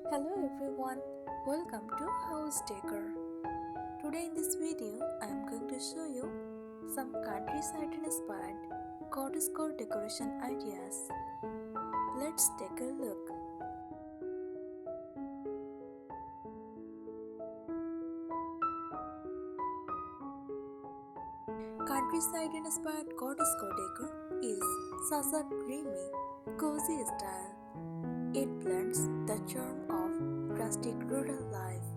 Hello everyone, welcome to House Decor. Today in this video, I am going to show you some countryside inspired Cottagecore decoration ideas. Let's take a look. Countryside inspired Cottagecore decor is such a dreamy, cozy style. It blends the charm of rustic rural life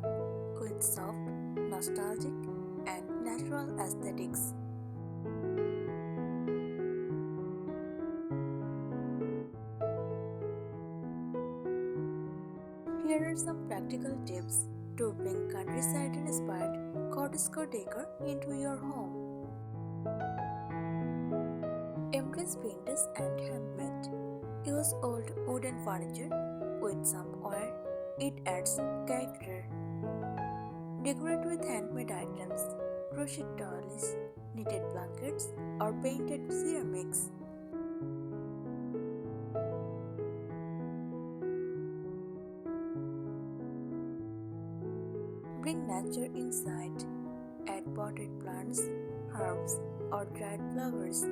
with soft, nostalgic, and natural aesthetics. Here are some practical tips to bring countryside inspired cottagecore decor into your home. Embrace vintage and handmade. Use old wooden furniture with some wire, it adds character. Decorate with handmade items, crochet toys, knitted blankets, or painted ceramics. Bring nature inside. Add potted plants, herbs, or dried flowers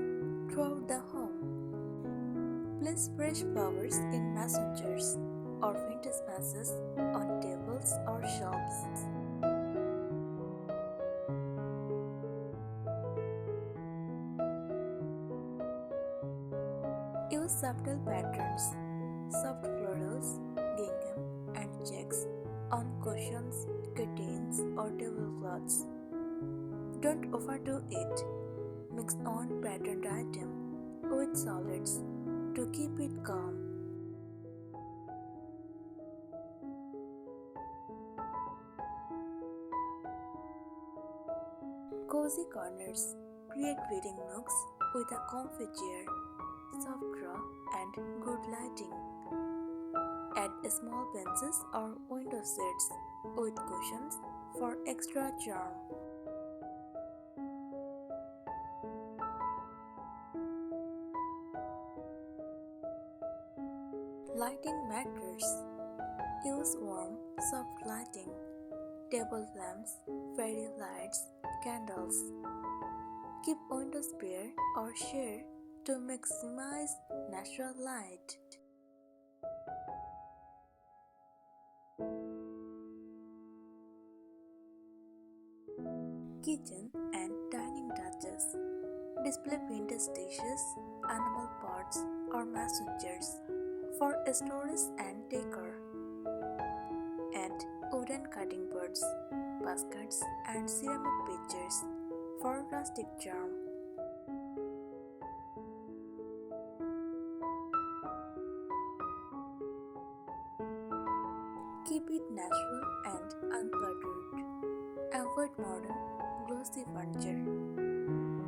throughout the home. Place fresh flowers in mason jars or vintage vases on tables or shelves. Use subtle patterns, soft florals, gingham, and checks on cushions, curtains, or tablecloths. Don't overdo it. Mix on patterned item with solids to keep it calm. Cozy corners. Create reading nooks with a comfy chair, soft draw, and good lighting. Add small benches or window seats with cushions for extra charm. Lighting matters. Use warm, soft lighting, table lamps, fairy lights, candles. Keep windows bare or share to maximize natural light. Kitchen and dining touches. Display vintage dishes, animal pots, or mason jars for storage and decor. Add wooden cutting boards, baskets, and ceramic pitchers for rustic charm. Keep it natural and uncluttered. Avoid modern, glossy furniture.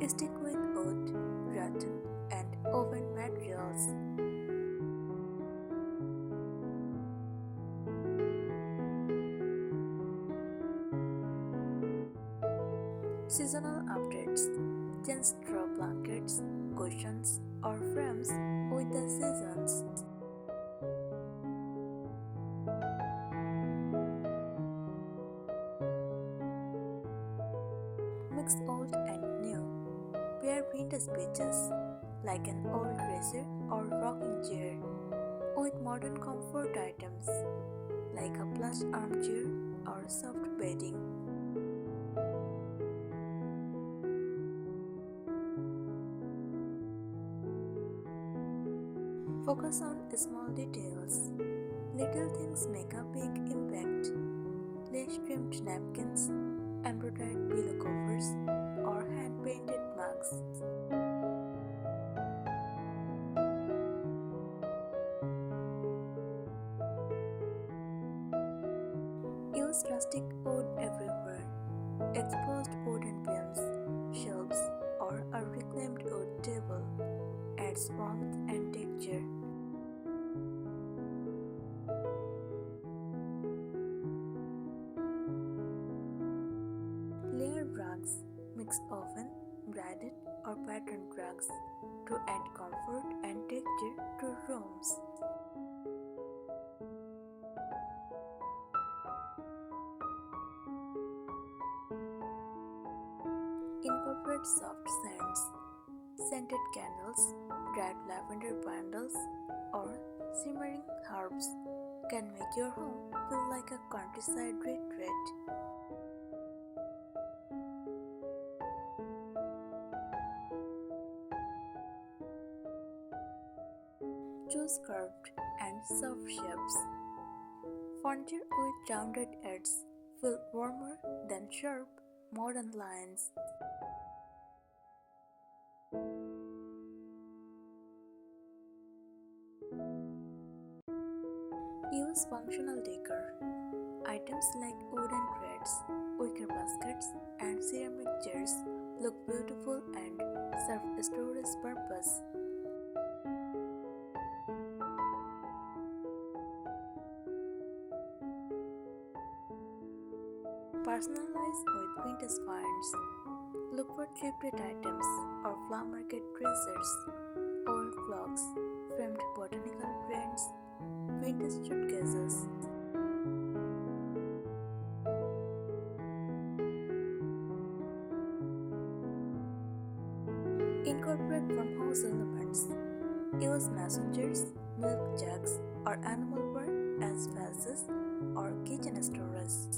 Stick with wood, rattan, and oven materials. Seasonal updates. Change straw blankets, cushions, or frames with the seasons. Mix old and new. Pair vintage pieces like an old dresser or rocking chair with modern comfort items like a plush armchair or soft bedding. Focus on small details. Little things make a big impact. Lace trimmed napkins, embroidered pillow covers, or hand painted mugs. Use rustic wood everywhere. Exposed wooden beams, shelves, or a reclaimed wood table adds warmth and texture. Layer rugs. Mix oven, braided, or patterned rugs to add comfort and texture to rooms. Decorate soft scents, scented candles, dried lavender bundles, or simmering herbs can make your home feel like a countryside retreat. Choose curved and soft shapes. Furniture with rounded edges feel warmer than sharp, modern lines. Use functional decor. Items like wooden threads, wicker baskets, and ceramic jars look beautiful and serve a storage purpose. Personalize with vintage finds. Look for thrifted items or flower market treasures, old clocks, framed botanical plants, vintage suitcases. Incorporate farmhouse elements. Use messengers, milk jugs, or animal fur as vases or kitchen storage.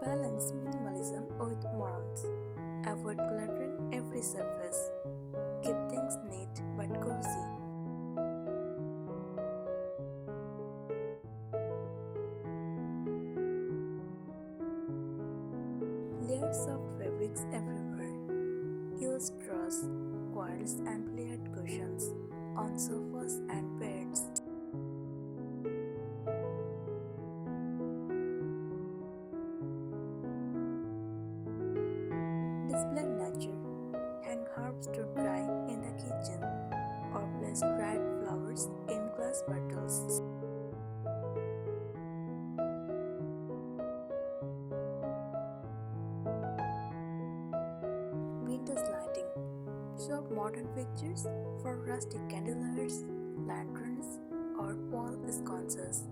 Balance minimalism with warmth. Avoid cluttering every surface. Keep things neat but cozy. Layer soft fabrics everywhere. Use straws, quilts, and layered cushions on sofas and beds. Display nature. Hang herbs to dry in the kitchen or place dried flowers in glass bottles. Windows lighting. Shop modern fixtures for rustic candlelights, lanterns, or wall sconces.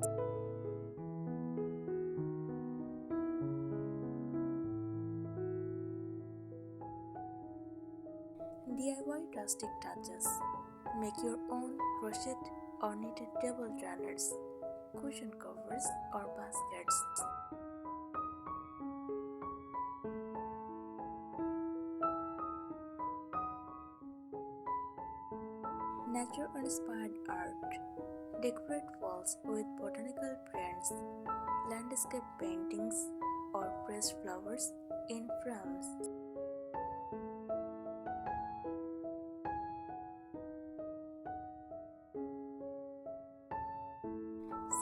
DIY rustic touches. Make your own crochet or knitted table runners, cushion covers, or baskets. Nature-inspired art. Decorate walls with botanical prints, landscape paintings, or pressed flowers in frames.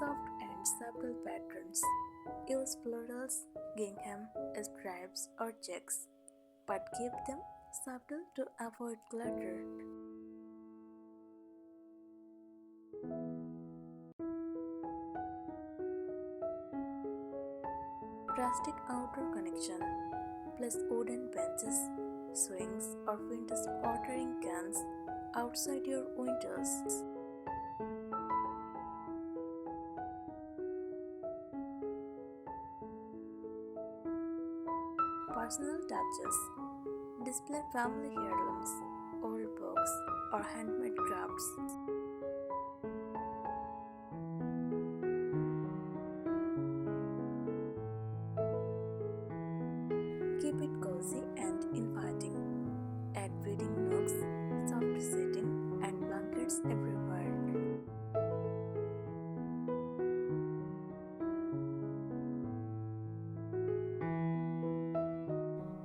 Soft and subtle patterns. Use florals, gingham, stripes, or checks, but keep them subtle to avoid clutter. Rustic outdoor connection. Place wooden benches, swings, or vintage watering cans outside your windows. Personal touches. Display family heirlooms, old books, or handmade crafts. Keep it cozy and inviting. Add reading nooks, soft seating, and blankets everywhere.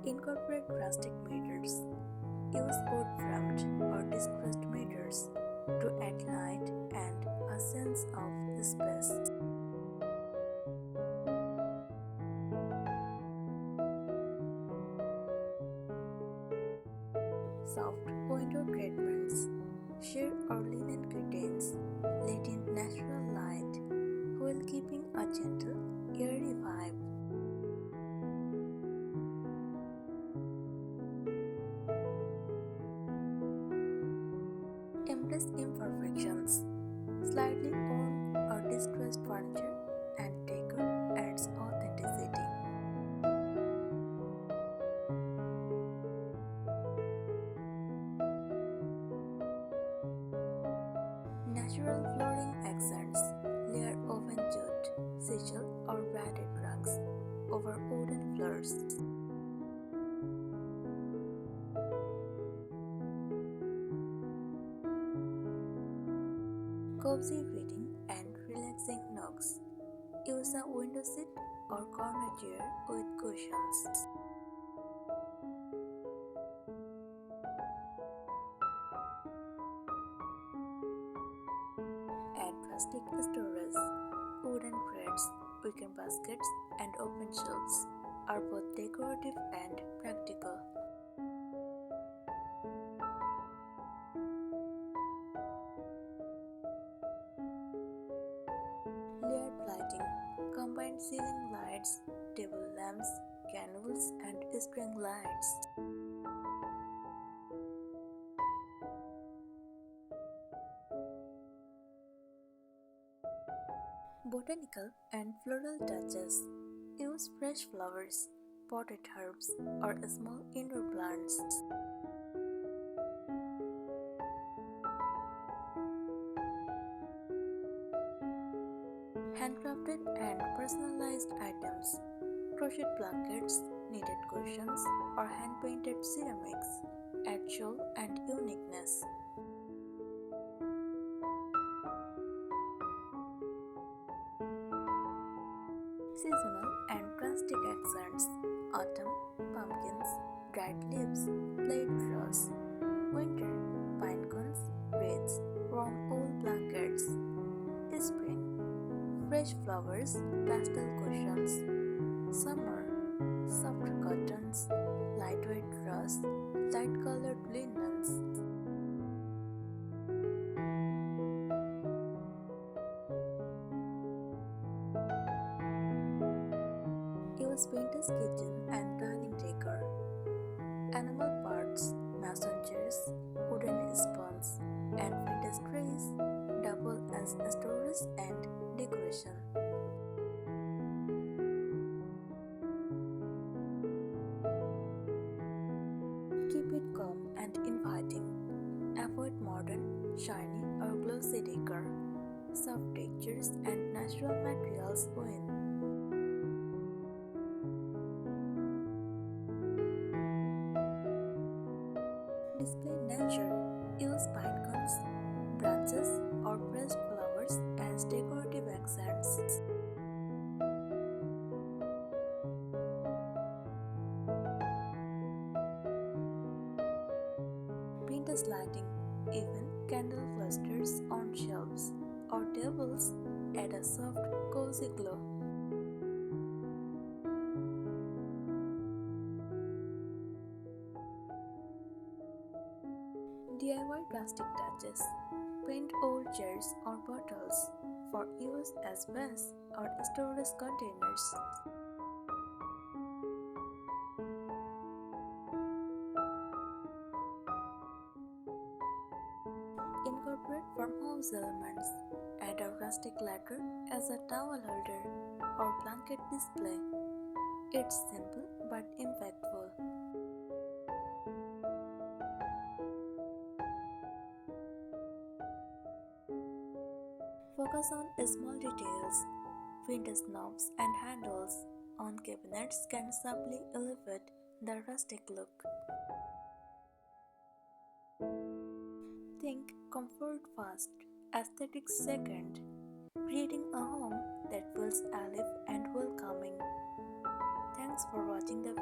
Incorporate rustic mirrors. Use wood framed or distressed mirrors to add light and a sense of space. Soft window treatments. Sheer or linen curtains let in natural light while keeping a gentle, airy vibe. Embrace imperfections. Slightly worn or distressed Natural flooring accents, layer oven jute, sigil or braided rugs over wooden floors. Cozy reading and relaxing nooks. Use a window seat or corner chair with cushions. Add rustic storage. Wooden crates, wicker baskets, and open shelves are both decorative and practical. Layered lighting. Combined ceiling lights, table lamps, candles, and string lights. Botanical and floral touches. Use fresh flowers, potted herbs, or small indoor plants. Handcrafted and personalized items. Crochet blankets, knitted cushions, or hand-painted ceramics add show and uniqueness. Seasonal and rustic accents. Autumn, pumpkins, dried leaves, plaid rose. Winter, pine cones, reeds, warm wool blankets. Spring, fresh flowers, pastel cushions. Summer, soft cottons, lightweight rugs, light-colored linens. Use vintage kitchen and dining decor. Animal parts, mason jars, wooden spoons, and vintage trays double as storage and decoration. Keep it calm and inviting. Avoid modern, shiny, or glossy decor. Soft textures and natural materials win. Display nature. Use pine cones, branches, or pressed flowers as decorative accents. Vintage lighting, even candle clusters on shelves or tables add a soft, cozy glow. DIY plastic touches. Paint old jars or bottles for use as vase or storage containers. Incorporate farmhouse elements. Add a rustic ladder as a towel holder or blanket display. It's simple but impactful. Focus on small details. Vintage knobs and handles on cabinets can subtly elevate the rustic look. Think comfort first, aesthetics second, creating a home that feels alive and welcoming. Thanks for watching the